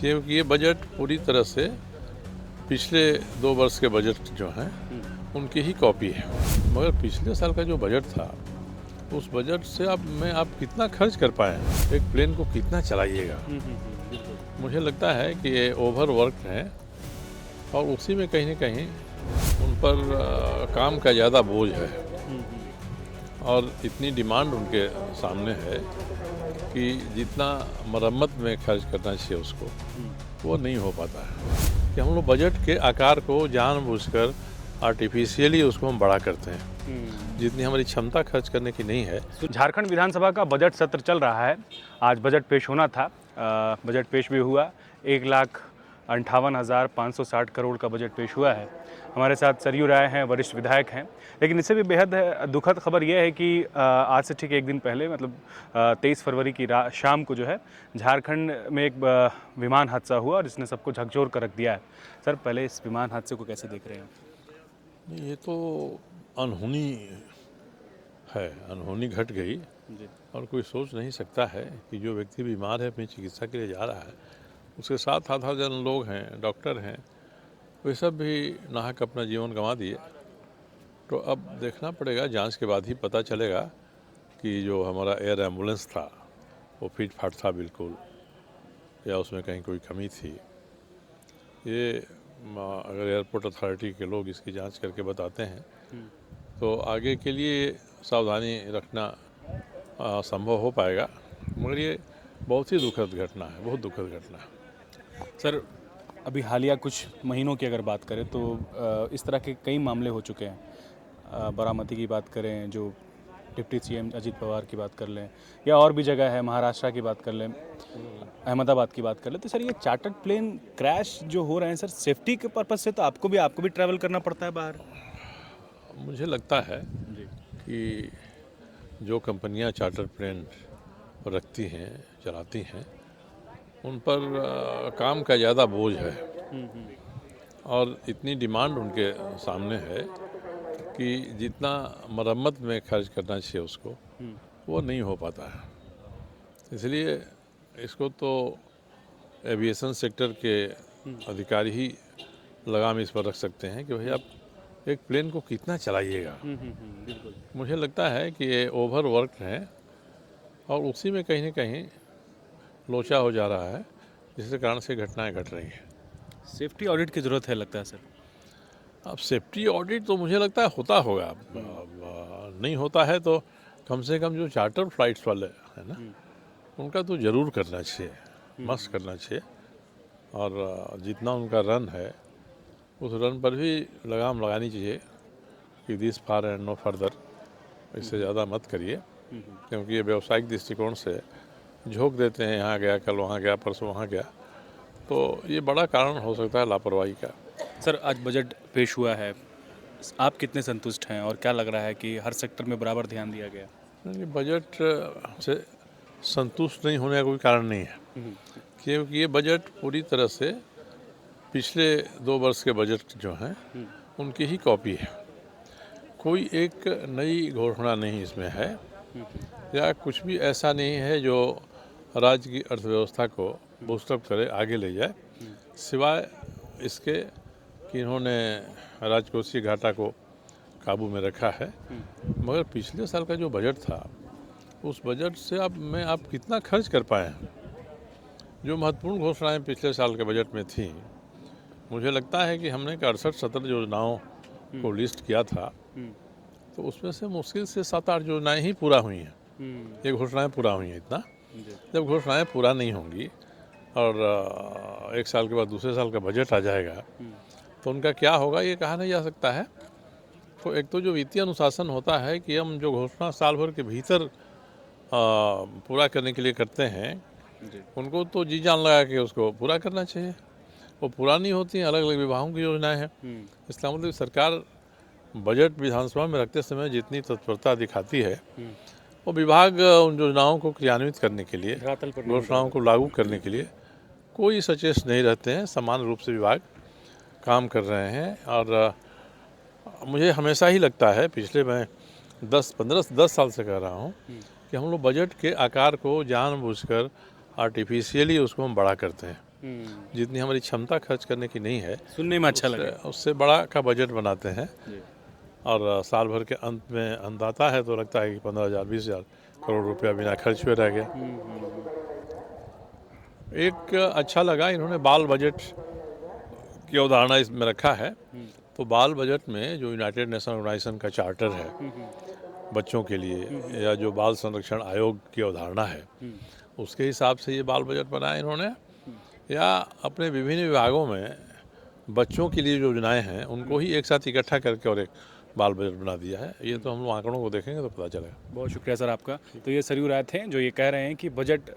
क्योंकि ये बजट पूरी तरह से पिछले 2 वर्ष के बजट जो हैं उनकी ही कॉपी है। मगर पिछले साल का जो बजट था उस बजट से आप कितना खर्च कर पाए हैं, एक प्लेन को कितना चलाइएगा। मुझे लगता है कि ये ओवर वर्क है और उसी में कहीं ना कहीं उन पर काम का ज़्यादा बोझ है और इतनी डिमांड उनके सामने है कि जितना मरम्मत में खर्च करना चाहिए उसको वो नहीं हो पाता है। कि हम लोग बजट के आकार को जानबूझकर आर्टिफिशियली उसको हम बड़ा करते हैं, जितनी हमारी क्षमता खर्च करने की नहीं है। तो झारखंड विधानसभा का बजट सत्र चल रहा है। आज बजट पेश होना था, बजट पेश भी हुआ। 1,58,560 करोड़ का बजट पेश हुआ है। हमारे साथ सरयू राय हैं, वरिष्ठ विधायक हैं। लेकिन इससे भी बेहद दुखद खबर यह है कि आज से ठीक एक दिन पहले मतलब 23 फरवरी की शाम को जो है झारखंड में एक विमान हादसा हुआ और इसने सबको झकझोर कर रख दिया है। सर, पहले इस विमान हादसे को कैसे देख रहे हैं? ये तो अनहोनी है, अनहोनी घट गई जी। और कोई सोच नहीं सकता है कि जो व्यक्ति बीमार है अपनी चिकित्सा के लिए जा रहा है, उसके साथ आधा जन लोग हैं, डॉक्टर हैं, वे सब भी नाहक अपना जीवन गंवा दिए। तो अब देखना पड़ेगा, जांच के बाद ही पता चलेगा कि जो हमारा एयर एम्बुलेंस था वो फिट फाट था बिल्कुल, या उसमें कहीं कोई कमी थी। ये अगर एयरपोर्ट अथॉरिटी के लोग इसकी जांच करके बताते हैं तो आगे के लिए सावधानी रखना संभव हो पाएगा। मगर ये बहुत ही दुखद घटना है, बहुत दुखद घटना है। सर, अभी हालिया कुछ महीनों की अगर बात करें तो इस तरह के कई मामले हो चुके हैं। बारामती की बात करें, जो डिप्टी सीएम अजित पवार की बात कर लें, या और भी जगह है, महाराष्ट्र की बात कर लें, अहमदाबाद की बात कर लें। तो सर, ये चार्टर्ड प्लेन क्रैश जो हो रहे हैं, सर सेफ्टी के पर्पज़ से तो आपको भी ट्रैवल करना पड़ता है बाहर। मुझे लगता है जी। कि जो कंपनियां चार्टर प्लेन रखती हैं, चलाती हैं, उन पर काम का ज़्यादा बोझ है और इतनी डिमांड उनके सामने है कि जितना मरम्मत में खर्च करना चाहिए उसको वो नहीं हो पाता है। इसलिए इसको तो एविएशन सेक्टर के अधिकारी ही लगाम इस पर रख सकते हैं कि भाई आप एक प्लेन को कितना चलाइएगा। बिल्कुल। मुझे लगता है कि ये ओवर वर्क है और उसी में कहीं ना कहीं लोचा हो जा रहा है, जिसके कारण से घटनाएं घट रही हैं। सेफ्टी ऑडिट की ज़रूरत है लगता है सर। अब सेफ्टी ऑडिट तो मुझे लगता है होता होगा। अब नहीं होता है तो कम से कम जो चार्टर फ्लाइट्स वाले हैं ना, उनका तो ज़रूर करना चाहिए, मस्त करना चाहिए। और जितना उनका रन है उस रन पर भी लगाम लगानी चाहिए कि this far and no further, इससे ज़्यादा मत करिए। क्योंकि ये व्यावसायिक दृष्टिकोण से झोंक देते हैं, यहाँ गया, कल वहाँ गया, परसों वहाँ गया, तो ये बड़ा कारण हो सकता है लापरवाही का। सर, आज बजट पेश हुआ है, आप कितने संतुष्ट हैं और क्या लग रहा है कि हर सेक्टर में बराबर ध्यान दिया गया? नहीं, बजट से संतुष्ट नहीं होने का कोई कारण नहीं है, क्योंकि ये बजट पूरी तरह से पिछले 2 वर्ष के बजट जो हैं उनकी ही कॉपी है। कोई एक नई घोषणा नहीं इसमें है या कुछ भी ऐसा नहीं है जो राज्य की अर्थव्यवस्था को बूस्टअप करे, आगे ले जाए, सिवाय इसके कि इन्होंने राजकोषीय घाटा को काबू में रखा है। मगर पिछले साल का जो बजट था उस बजट से आप कितना खर्च कर पाए हैं। जो महत्वपूर्ण घोषणाएं पिछले साल के बजट में थी, मुझे लगता है कि हमने 68-70 योजनाओं को लिस्ट किया था, तो उसमें से मुश्किल से 7-8 योजनाएं ही पूरा हुई हैं। ये घोषणाएं पूरा हुई हैं इतना। जब घोषणाएं पूरा नहीं होंगी और एक साल के बाद दूसरे साल का बजट आ जाएगा तो उनका क्या होगा ये कहा नहीं जा सकता है। तो एक तो जो वित्तीय अनुशासन होता है कि हम जो घोषणा साल भर के भीतर पूरा करने के लिए करते हैं, उनको तो जी जान लगा के उसको पूरा करना चाहिए। वो पूरा नहीं होती हैं, अलग अलग विभागों की योजनाएं हैं। इसका मतलब सरकार बजट विधानसभा में रखते समय जितनी तत्परता दिखाती है, वो विभाग उन योजनाओं को क्रियान्वित करने के लिए, घोषणाओं को लागू करने के लिए कोई सचेत नहीं रहते हैं। समान रूप से विभाग काम कर रहे हैं और मुझे हमेशा ही लगता है, पिछले मैं 10 साल से कह रहा हूँ कि हम लोग बजट के आकार को जानबूझकर आर्टिफिशियली उसको हम बड़ा करते हैं, जितनी हमारी क्षमता खर्च करने की नहीं है सुनने में अच्छा लगा। उससे बड़ा का बजट बनाते हैं। जी। और साल भर के अंत में अंत आता है तो लगता है कि 15,000 20,000 करोड़ रुपया बिना खर्च हुए रह गया। एक अच्छा लगा इन्होंने बाल बजट की अवधारणा इसमें रखा है। तो बाल बजट में जो यूनाइटेड नेशन ऑर्गेनाइजेशन का चार्टर है बच्चों के लिए या जो बाल संरक्षण आयोग की अवधारणा है उसके हिसाब से ये बाल बजट बनाया इन्होंने, या अपने विभिन्न विभागों में बच्चों के लिए जो योजनाएं हैं उनको ही एक साथ इकट्ठा करके और एक बाल बजट बना दिया है। ये तो हम लोग आंकड़ों को देखेंगे तो पता चलेगा। बहुत शुक्रिया सर आपका। तो ये सरयू राय थे जो ये कह रहे हैं कि बजट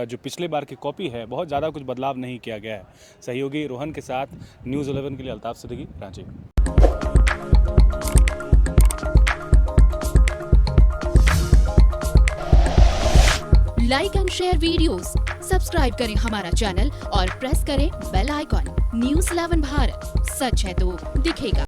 जो पिछले बार की कॉपी है बहुत ज़्यादा कुछ बदलाव नहीं किया गया है। सहयोगी रोहन के साथ न्यूज़ 11 के लिए Altaf Siddiqui, Ranchi. Like and share videos, subscribe करें हमारा चैनल और प्रेस करें बेल आइकॉन। न्यूज़ 11 भारत, सच है तो दिखेगा।